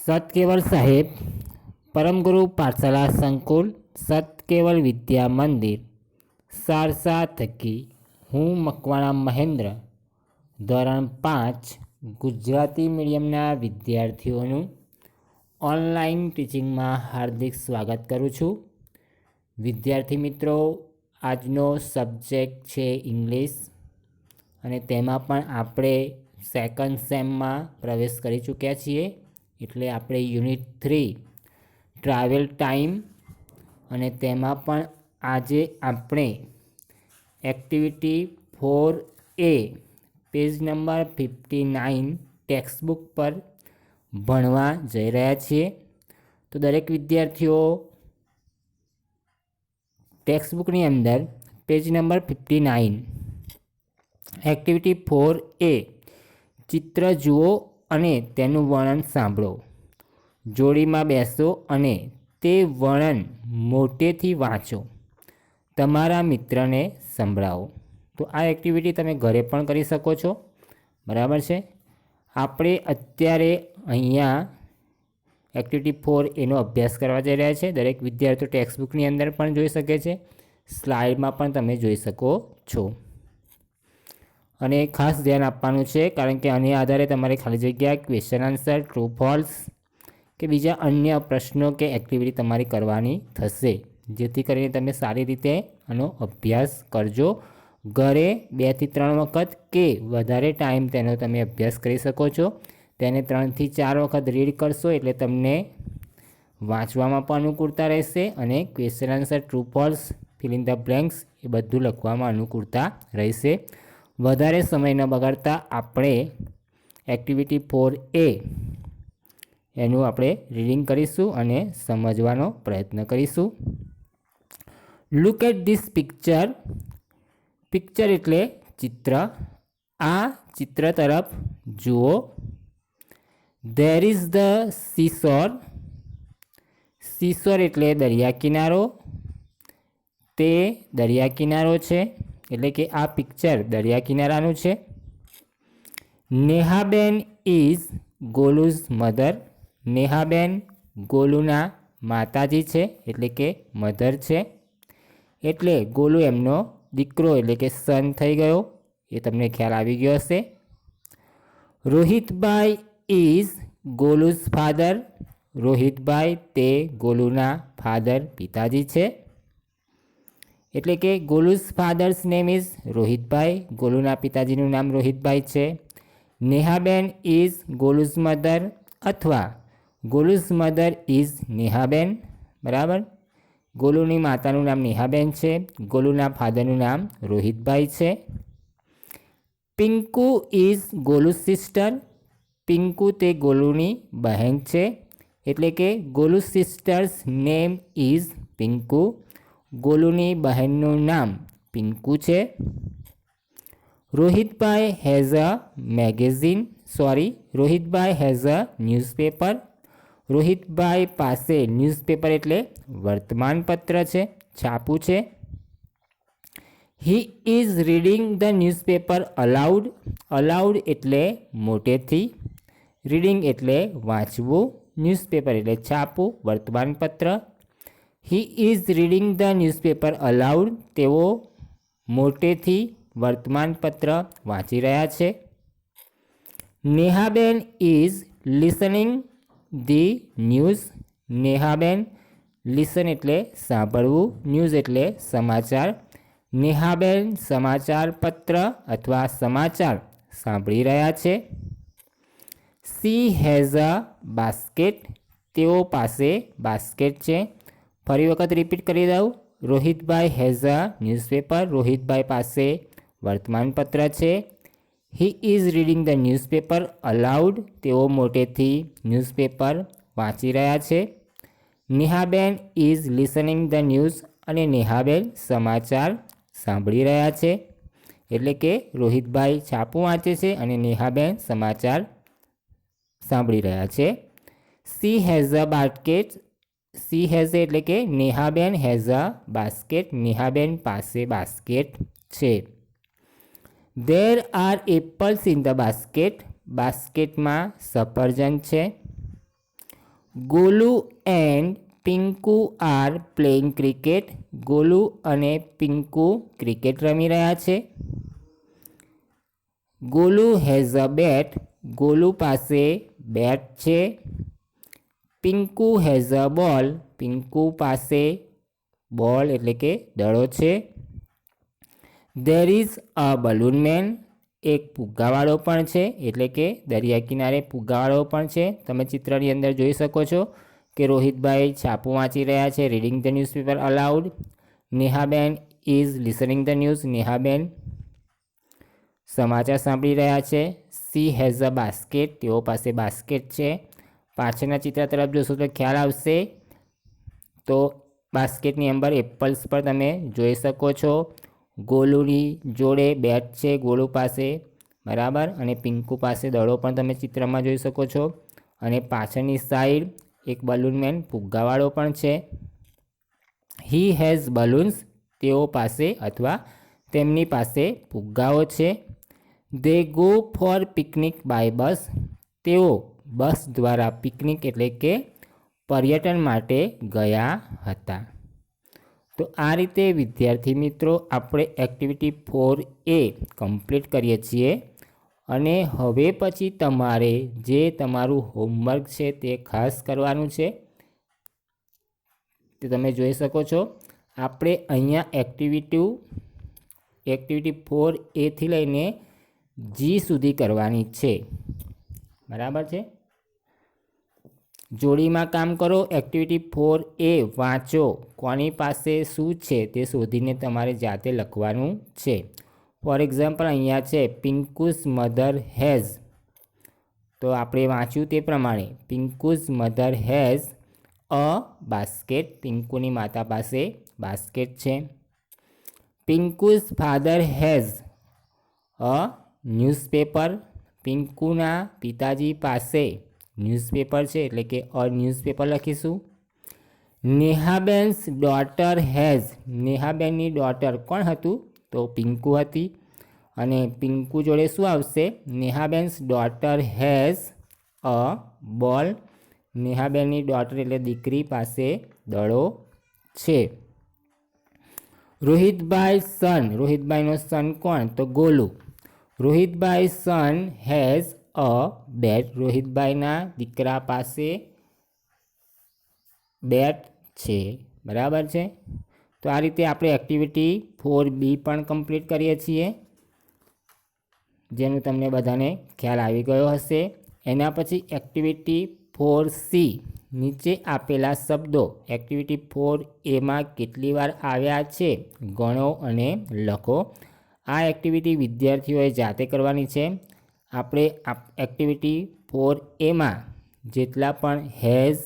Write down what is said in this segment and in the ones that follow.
સતકેવલ સાહેબ, પરમગુરુ પાઠશાલા સંકુલ, સતકેવલ વિદ્યા મંદિર, સારસા થકી હું મકવાણા મહેન્દ્ર ધોરણ 5 ગુજરાતી મીડિયમના વિદ્યાર્થીઓનું ઓનલાઈન ટીચિંગમાં હાર્દિક સ્વાગત કરું છું. વિદ્યાર્થી મિત્રો, આજનો સબ્જેક્ટ છે ઇંગ્લિશ અને તેમાં પણ આપણે સેકન્ડ સેમમાં પ્રવેશ કરી ચૂક્યા છીએ. એટલે આપણે યુનિટ 3 ટ્રાવેલ ટાઈમ અને તેમાં પણ આજે આપણે activity 4A page number 59 textbook પર ભણવા જઈ રહ્યા છીએ. તો દરેક વિદ્યાર્થીઓ ટેક્સ્ટબુકની અંદર પેજ નંબર 59 એક્ટિવિટી 4A ચિત્ર જુઓ અને તેનું વર્ણન સાંભળો. જોડીમાં બેસો અને તે વર્ણન મોટેથી વાંચો. તમારા મિત્રને સંભળાવો. તો આ એક્ટિવિટી તમે ઘરે પણ કરી શકો છો, બરાબર છે. આપણે અત્યારે અહીંયા એક્ટિવિટી 4Aનો અભ્યાસ કરવા જઈ રહ્યા છે. દરેક વિદ્યાર્થીઓ ટેક્સ્ટબુકની અંદર પણ જોઈ શકે છે, સ્લાઇડમાં પણ તમે જોઈ શકો છો. અને ખાસ ધ્યાન આપવાનું છે, કારણ કે આને આધારે તમારે ખાલી જગ્યા, ક્વેશ્ચન આન્સર, ટ્રુ ફોલ્સ કે બીજા અન્ય પ્રશ્નો કે એક્ટિવિટી તમારી કરવાની થશે, જેથી કરીને તમે સારી રીતે આનો અભ્યાસ કરજો. ઘરે 2 થી 3 વખત કે વધારે ટાઈમ તેનો તમે અભ્યાસ કરી શકો છો. તેને 3 થી 4 વખત રીડ કરશો એટલે તમને વાંચવામાં પણ અનુકૂળતા રહેશે અને question answer, true false, fill in the blanks એ બધું લખવામાં અનુકૂળતા રહેશે. વધારે સમય ન બગાડતા આપણે એક્ટિવિટી 4A એનું આપણે રીડિંગ કરીશું અને સમજવાનો પ્રયત્ન કરીશું. Look at this picture. Picture એટલે ચિત્ર. આ ચિત્ર તરફ જુઓ. There is the seashore. Seashore એટલે દરિયા કિનારો. તે દરિયા કિનારો છે, એટલે કે આ પિક્ચર દરિયા કિનારાનું છે. નેહાબેન ઇઝ ગોલુઝ મધર. નેહાબેન ગોલુના માતાજી છે, એટલે કે મધર છે. એટલે ગોલુ એમનો દીકરો એટલે કે સન થઈ ગયો, એ તમને ખ્યાલ આવી ગયો હશે. રોહિતભાઈ ઇઝ ગોલુઝ ફાધર. રોહિતભાઈ તે ગોલુના ફાધર પિતાજી છે. એટલે કે ગોલુઝ ફાધર્સ નેમ ઇઝ રોહિતભાઈ. ગોલુના પિતાજીનું નામ રોહિતભાઈ છે. નેહાબેન ઇઝ ગોલુઝ મધર અથવા ગોલુઝ મધર ઇઝ નેહાબેન, બરાબર. ગોલુની માતાનું નામ નેહાબેન છે. ગોલુના ફાધરનું નામ રોહિતભાઈ છે. Pinku is Golu's sister. પિંકુ તે ગોલુની બહેન છે, એટલે કે Golu's sister's name is Pinku. ગોલુની બહેનનું નામ પિંકુ છે. Rohitbhai has a magazine. Rohitbhai has a newspaper. Rohitbhai પાસે ન્યૂઝપેપર એટલે વર્તમાનપત્ર છે, છાપું છે. He is reading the newspaper aloud. Aloud એટલે મોટેથી. રીડિંગ એટલે વાંચવું. ન્યૂઝપેપર એટલે છાપું, વર્તમાનપત્ર. He is reading the newspaper aloud. તેઓ મોટેથી વર્તમાનપત્ર વાંચી રહ્યા છે. નેહાબેન is listening the news. Nehaben listen એટલે સાંભળવું, ન્યૂઝ એટલે સમાચાર. નેહાબેન સમાચાર પત્ર અથવા સમાચાર સાંભળી રહ્યા છે. She has a basket. તેઓ પાસે બાસ્કેટ છે. ફરી વખત રિપીટ કરી દઉં. રોહિતભાઈ હેઝ અ ન્યૂઝપેપર. રોહિતભાઈ પાસે વર્તમાનપત્ર છે. He is reading the newspaper aloud. તેઓ મોટેથી ન્યૂઝપેપર વાંચી રહ્યા છે. નેહાબેન ઇઝ લિસનિંગ ધ ન્યૂઝ. અને નેહાબેન સમાચાર સાંભળી રહ્યા છે. એટલે કે રોહિતભાઈ છાપું વાંચે છે અને નેહાબેન સમાચાર સાંભળી રહ્યા છે. She has a basket. She has એટલે કે નેહાબેન હેઝ અ બાસ્કેટ. નેહાબેન પાસે બાસ્કેટ છે. There are apples in the basket. બાસ્કેટમાં સફરજન છે. Golu and Pinku are playing cricket. Golu અને પિંકુ ક્રિકેટ રમી રહ્યા છે. Golu has a bat. Golu પાસે બેટ છે. પિંકુ હેઝ અ બોલ. પિંકુ પાસે બોલ એટલે કે દડો છે. There is a balloon main. એક ફુગ્ગાવાળો પણ છે એટલે કે દરિયા કિનારે ફુગ્ગાવાળો પણ છે. તમે ચિત્રની અંદર જોઈ શકો છો કે રોહિતભાઈ છાપું વાંચી રહ્યા છે. Reading the newspaper aloud. Nehaben is listening the news. Nehaben સમાચાર સાંભળી રહ્યા છે. She has a basket. તેઓ પાસે બાસ્કેટ છે. પાછળના ચિત્ર તરફ જોશો તો ખ્યાલ આવશે. તો બાસ્કેટની અંદર એપલ્સ પર તમે જોઈ શકો છો. ગોલુની જોડે બેટ છે ગોલુ પાસે, બરાબર, અને પિંકુ પાસે દડો પણ તમે ચિત્રમાં જોઈ શકો છો. અને પાછળની સાઈડ એક બલૂન મેન ફુગ્ગાવાળો પણ છે. He has balloons. તેઓ પાસે અથવા તેમની પાસે ફુગ્ગાઓ છે. They go for picnic by bus. તેઓ બસ દ્વારા પિકનિક એટલે કે પર્યટન માટે ગયા હતા. તો આ રીતે વિદ્યાર્થી મિત્રો આપણે એક્ટિવિટી 4A કમ્પ્લીટ કરીએ છીએ. અને હવે પછી તમારે જે તમારું હોમવર્ક છે તે ખાસ કરવાનું છે. તે તમે જોઈ શકો છો આપણે અહીંયા એક્ટિવિટી 4A થી લઈને G સુધી કરવાની છે, બરાબર છે. જોડીમાં કામ કરો. એક્ટિવિટી 4A વાંચો. કોની પાસે શું છે તે શોધીને તમારે જાતે લખવાનું છે. ફોર એક્ઝામ્પલ અહીંયા છે પિંકુઝ મધર હેઝ. તો આપણે વાંચ્યું તે પ્રમાણે Pinku's mother has a basket. પિંકુની માતા પાસે બાસ્કેટ છે. Pinku's father has a newspaper. પિંકુના પિતાજી પાસે ન્યૂઝપેપર છે એટલે કે અ ન્યૂઝપેપર લખીશું. Nehaben's daughter has. નેહાબેનની ડોટર કોણ હતું? તો પિંકુ હતી. અને પિંકુ જોડે શું આવશે? નેહાબેન્સ ડોટર હેઝ અ બોલ. નેહાબેનની ડોટર એટલે દીકરી પાસે દડો છે. રોહિતભાઈ સન. રોહિતભાઈનો સન કોણ? તો ગોલુ. રોહિતભાઈ સન હેઝ અ બેટ. રોહિતભાઈના દીકરા પાસે બેટ છે, બરાબર છે. તો આ રીતે આપણે એક્ટિવિટી 4B પણ કમ્પ્લીટ કરીએ છીએ, જેનું તમને બધાને ખ્યાલ આવી ગયો હશે. એના પછી એક્ટિવિટી 4C. નીચે આપેલા શબ્દો એક્ટિવિટી 4Aમાં કેટલી વાર આવ્યા છે ગણો અને લખો. આ એક્ટિવિટી વિદ્યાર્થીઓએ જાતે કરવાની છે. આપણે એક્ટિવિટી 4Aમાં જેટલા પણ has,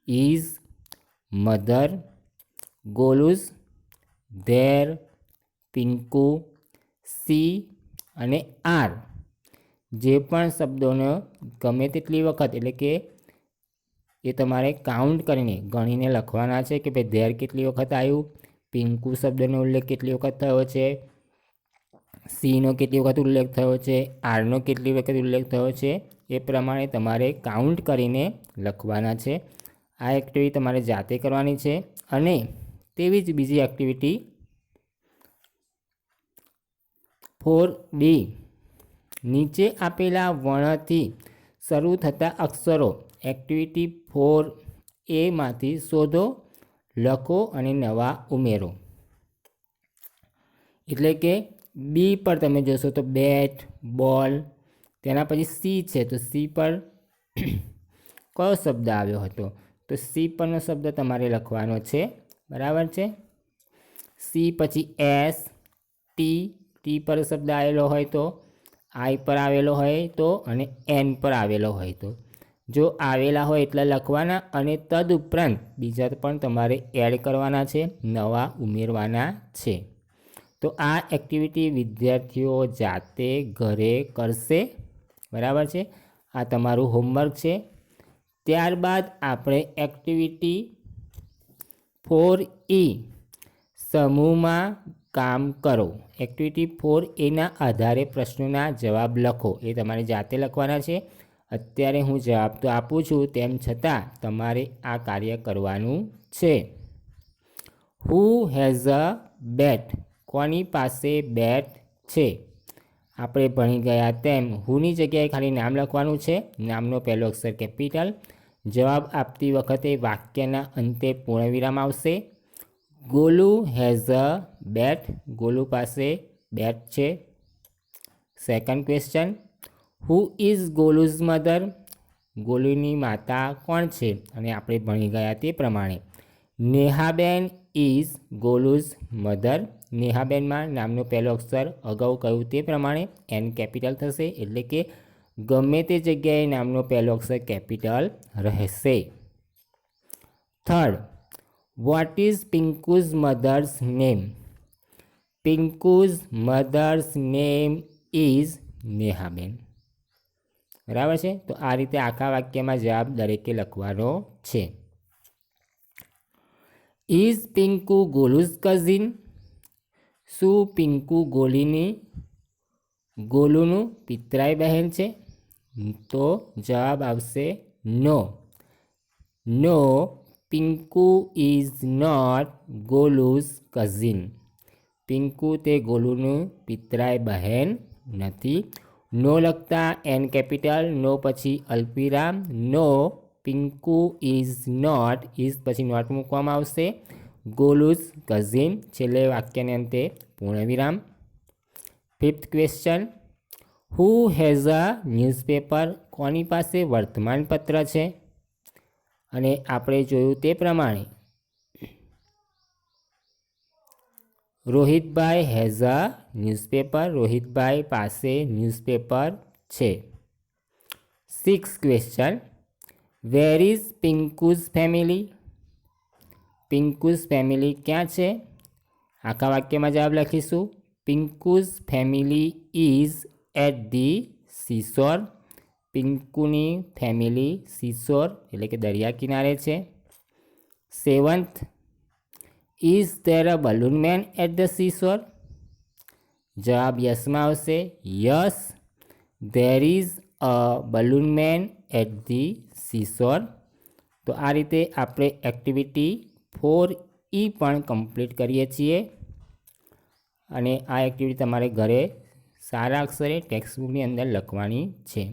is, mother, Golu's, there, Pinku, C અને આર જે પણ શબ્દોનો ગમે તેટલી વખત એટલે કે એ તમારે કાઉન્ટ કરીને ગણીને લખવાના છે કે ભાઈ ધેર કેટલી વખત આવ્યું, પિંકુ શબ્દનો ઉલ્લેખ કેટલી વખત થયો છે, સીનો કેટલી વખત ઉલ્લેખ થયો છે, આરનો કેટલી વખત ઉલ્લેખ થયો છે. એ પ્રમાણે તમારે કાઉન્ટ કરીને લખવાના છે. આ એક્ટિવિટી તમારે જાતે કરવાની છે. અને તેવી જ બીજી એક્ટિવિટી 4D. નીચે આપેલા વર્ણથી શરૂ થતા અક્ષરો એક્ટિવિટી 4Aમાંથી શોધો, લખો અને નવા ઉમેરો. એટલે કે બી પર તમે જોશો તો બેટ, બોલ. તેના પછી સી છે તો સી પર કયો શબ્દ આવ્યો હતો? તો સી પરનો શબ્દ તમારે લખવાનો છે, બરાબર છે. સી પછી એસ, ટી પર શબ્દ આવેલો હોય તો, આઈ પર આવેલો હોય તો અને એન પર આવેલો હોય તો. જો આવેલા હોય એટલા લખવાના અને તદુપરાંત બીજા પણ તમારે એડ કરવાના છે, નવા ઉમેરવાના છે. તો આ એક્ટિવિટી વિદ્યાર્થીઓ જાતે ઘરે કરશે, બરાબર છે. આ તમારું હોમવર્ક છે. ત્યારબાદ આપણે એક્ટિવિટી 4E સમૂહમાં કામ કરો. એક્ટિવિટી 4Aના આધારે પ્રશ્નોના જવાબ લખો. એ તમારે જાતે લખવાના છે. અત્યારે હું જવાબ તો આપું છું, તેમ છતાં તમારે આ કાર્ય કરવાનું છે. હુ હેઝ અ બેટ? કોની પાસે બેટ છે? આપણે ભણી ગયા તેમ હુની જગ્યાએ ખાલી નામ લખવાનું છે. નામનો પહેલો અક્ષર કેપિટલ. જવાબ આપતી વખતે વાક્યના અંતે પૂર્ણવિરામ આવશે. Golu has a bat. Golu પાસે બેટ છે. Second question, who is Golu's mother? ગોલુની માતા કોણ છે? અને આપણે ભણી ગયા તે પ્રમાણે નેહાબેન ઇઝ ગોલુઝ મધર. નેહાબેનમાં નામનો પહેલો અક્ષર અગાઉ કહ્યું તે પ્રમાણે એન કેપિટલ થશે, એટલે કે ગમે તે જગ્યાએ નામનો પહેલો અક્ષર કેપિટલ રહેશે. Third, what is Pinku's mother's name? Pinku's mother's name is Nehaben. બરાબર છે. તો આ રીતે આખા વાક્યમાં જવાબ દરેકે લખવાનો છે. Is Pinku Golu's cousin? શું પિંકુ ગોલુનું પિતરાઈ બહેન છે? તો જવાબ આવશે no. No, Pinku is not Golu's cousin. Pinku તે ગોલુનું પિતરાઈ બહેન નથી. નો લખતા એન કેપિટલ, નો પછી અલ્પવિરામ. No, Pinku is not, is પછી નોટ મૂકવામાં આવશે. ગોલુઝ કઝિન, છેલ્લે વાક્યને અંતે પૂર્ણવિરામ. Fifth question, who has a newspaper? કોની પાસે વર્તમાનપત્ર છે? અને આપણે જોયું તે પ્રમાણે રોહિતભાઈ હેઝ અ ન્યૂઝપેપર. રોહિતભાઈ પાસે ન્યૂઝપેપર છે. Six question, where is Pinku's family? Pinku's family ક્યાં છે? આખા વાક્યમાં જવાબ લખીશું. Pinku's family is at the seashore. પિંકુની ફેમિલી સીશોર એટલે કે દરિયા કિનારે છે. Seventh, is there a balloon man at the seashore? જવાબ યસમાં આવશે. Yes, there is a balloon man at the seashore. તો આ રીતે આપણે એક્ટિવિટી 4E પણ કમ્પ્લીટ કરીએ છીએ. અને આ એક્ટિવિટી તમારે ઘરે સારા અક્ષરે ટેક્સ્ટબુકની અંદર લખવાની છે.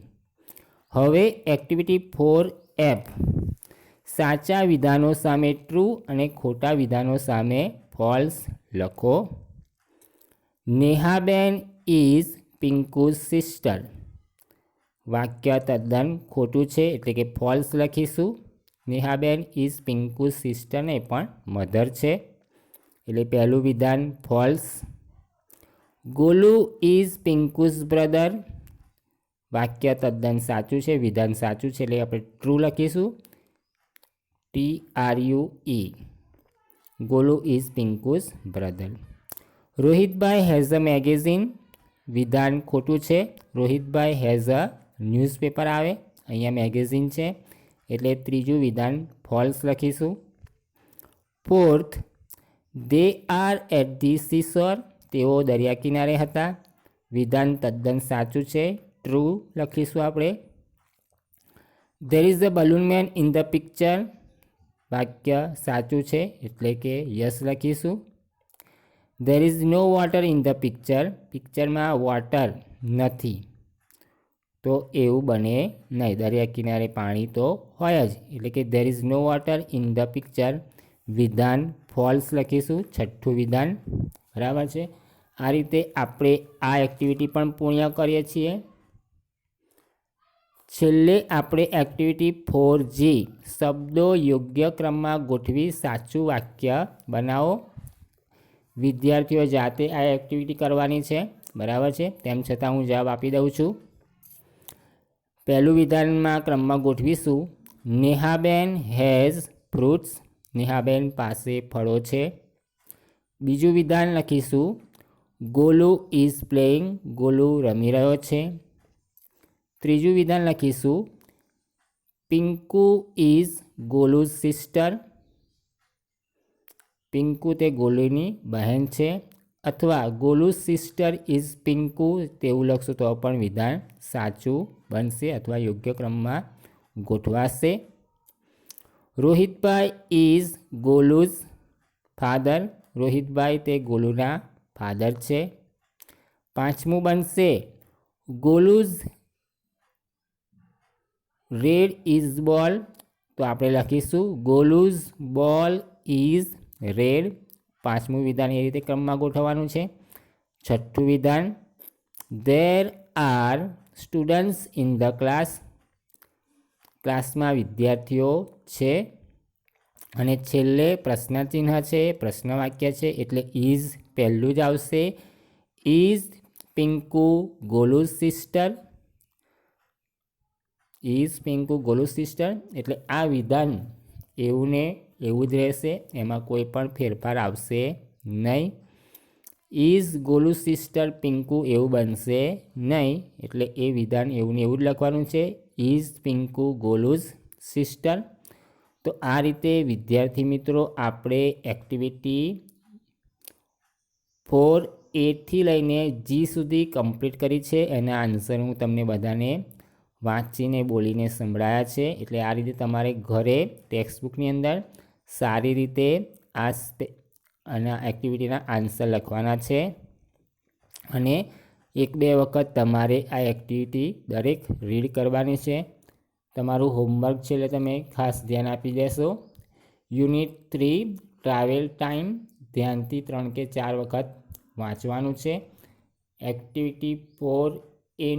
હવે એક્ટિવિટી 4F, સાચા વિધાનો સામે ટ્રુ અને ખોટા વિધાનો સામે ફોલ્સ લખો. નેહાબેન ઇઝ પિંકુઝ સિસ્ટર. વાક્ય તદ્દન ખોટું છે, એટલે કે ફોલ્સ લખીશું. નેહાબેન ઇઝ પિંકુઝ સિસ્ટર ને પણ મધર છે, એટલે પહેલું વિધાન false. Golu is Pinku's brother. વાક્ય તદ્દન સાચું છે, વિધાન સાચું છે, એટલે આપણે ટ્રુ લખીશું. TRUE, Golu is Pinku's brother. Rohitbhai has a magazine. વિધાન ખોટું છે. રોહિતભાઈ હેઝ અ ન્યૂઝપેપર આવે, અહીંયા મેગેઝિન છે, એટલે ત્રીજું વિધાન ફોલ્સ લખીશું. Fourth, they are at the seashore. તેઓ દરિયા કિનારે હતા. વિધાન તદ્દન સાચું છે, ટ્રુ લખીશું આપણે. There is a balloon man in the picture. વાક્ય સાચું છે, એટલે કે યસ લખીશું. There is no water in the picture. પિક્ચરમાં વોટર નથી, તો એવું બને નહીં. દરિયા કિનારે પાણી તો હોય જ, એટલે કે there is no water in the picture. વિધાન ફોલ્સ લખીશું, છઠ્ઠું વિધાન. બરાબર છે. આ રીતે આપણે આ એક્ટિવિટી પણ પૂર્ણ કરીએ છીએ. છેલ્લે આપણે એક્ટિવિટી 4G, શબ્દો યોગ્ય ક્રમમાં ગોઠવી સાચું વાક્ય બનાવો. વિદ્યાર્થીઓ જાતે આ એક્ટિવિટી કરવાની છે. બરાબર છે. તેમ છતાં હું જવાબ આપી દઉં છું. પહેલું વિધાનમાં ક્રમમાં ગોઠવીશું. નેહાબેન હેઝ ફ્રૂટ્સ. નેહાબેન પાસે ફળો છે. બીજું વિધાન લખીશું. Golu is playing. ગોલુ રમી રહ્યો છે. ત્રીજું વિધાન લખીશું. Pinku is Golu's sister. પિંકુ તે ગોલુની બહેન છે. અથવા ગોલુઝ સિસ્ટર ઇઝ પિંકુ, તેવું લખશું તો પણ વિધાન સાચું બનશે અથવા યોગ્ય ક્રમમાં ગોઠવાશે. રોહિતભાઈ ઇઝ ગોલુઝ ફાધર. રોહિતભાઈ તે ગોલુના ફાધર છે. પાંચમું બનશે ગોલુઝ રેડ ઇઝ બોલ. તો આપણે લખીશું ગોલુઝ બોલ ઇઝ રેડ. પાંચમું વિધાન એ રીતે ક્રમમાં ગોઠવવાનું છે. છઠ્ઠું વિધાન there are students in the class. ક્લાસમાં વિદ્યાર્થીઓ છે. અને છેલ્લે પ્રશ્નચિહ્ન છે, પ્રશ્ન વાક્ય છે, એટલે ઇઝ પહેલું જ આવશે. Is Pinku Golu's sister. Is Pinku Golu's sister એટલે આ વિધાન એવું ને એવું જ રહેશે, એમાં કોઈ પણ ફેરફાર આવશે નહીં. ઇઝ ગોલુઝ સિસ્ટર પિંકુ એવું બનશે નહીં, એટલે એ વિધાન એવું ને એવું જ લખવાનું છે. Is Pinku Golu's sister. તો આ રીતે વિદ્યાર્થી મિત્રો આપણે એક્ટિવિટી 4A થી લઈને G સુધી કમ્પ્લીટ કરી છે. એના આન્સર હું તમને બધાને વાંચીને બોલીને સંભળાયા છે. એટલે આ રીતે તમારે ઘરે ટેક્સ્ટબુકની અંદર સારી રીતે આ એક્ટિવિટીના આન્સર લખવાના છે. અને 1-2 વખત તમારે આ એક્ટિવિટી દરેક રીડ કરવાની છે. તમારું હોમવર્ક છે એટલે તમે ખાસ ધ્યાન આપી દેશો. યુનિટ 3 ટ્રાવેલ ટાઈમ ધ્યાનથી 3 કે 4 વખત વાંચવાનું છે. એક્ટિવિટી 4A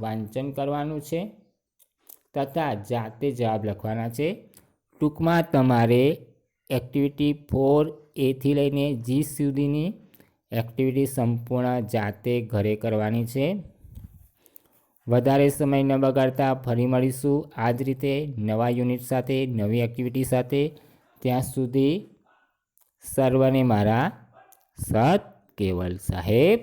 વાંચન કરવાનું છે તથા જાતે જવાબ લખવાના છે. ટૂંકમાં તમારે એક્ટિવિટી 4A થી લઈને G સુધીની એક્ટિવિટી સંપૂર્ણ જાતે ઘરે કરવાની છે. વધારે સમય ન બગાડતા ફરી મળીશું આ જ રીતે નવા યુનિટ સાથે, નવી એક્ટિવિટી સાથે. ત્યાં સુધી સર્વને મારા સત કેવલ સાહેબ.